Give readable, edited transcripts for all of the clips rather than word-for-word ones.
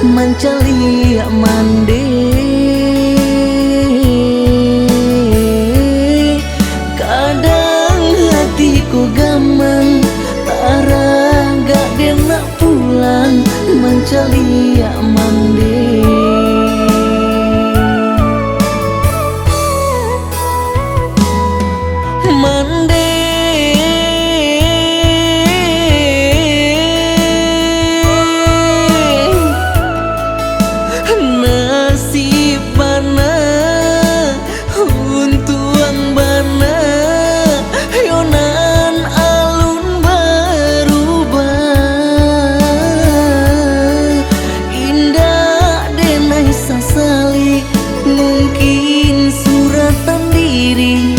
mencari mandi. Kadang hatiku gamang taraga dia nak pulang mencari mandi. Mungkin suratan diri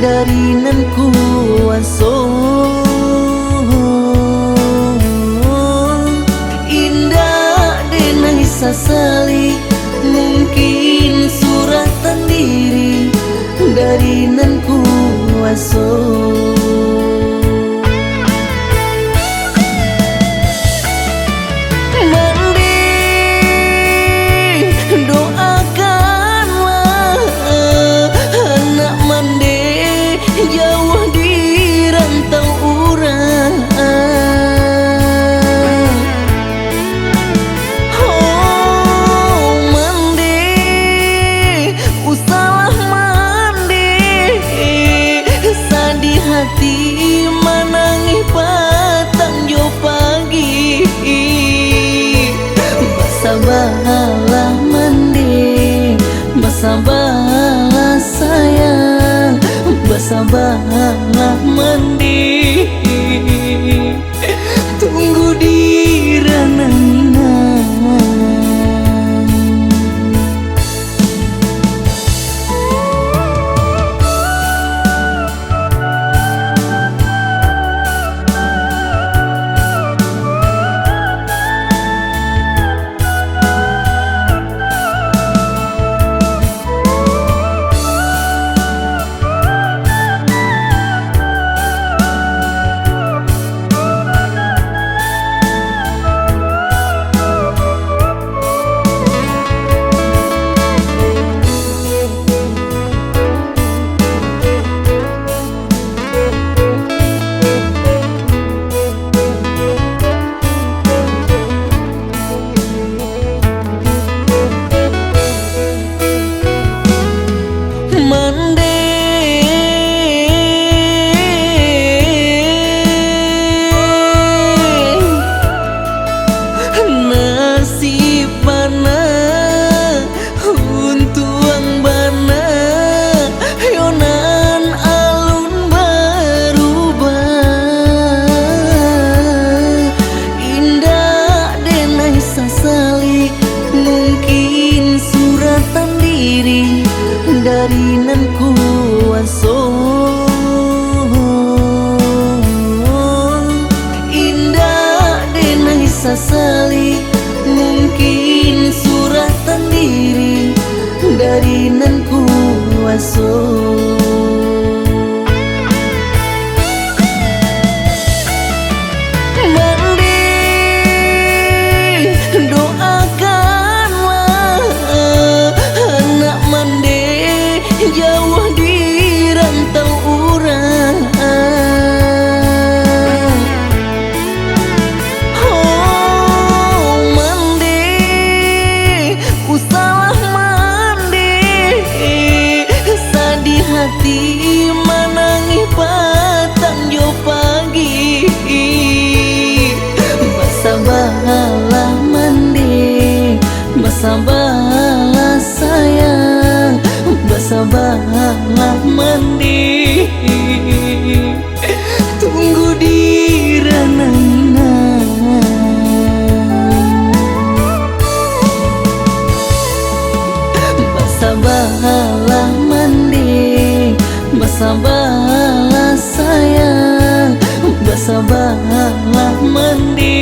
dari nan kuaso. Indah denai sasali, mungkin suratan diri dari nan kuaso. Jauh di rantau urang, oh mandi, usalah mandi, sadih hati manangi patang jo pagi. Basabalah mandi, basabalah sayang, basabalah mandi, tunggu di ranang. Mungkin suratan diri dari nan kuaso. Indah denai sasali, mungkin suratan diri dari nan kuaso. Jauh di rantau urang, oh mandi, usalah mandi, sadih hati manangi patang jo pagi. Basabalah mandi, basabalah sayang, basabalah mandi, tunggu di ranang. Basabalah mandi, basabalah sayang, basabalah mandi,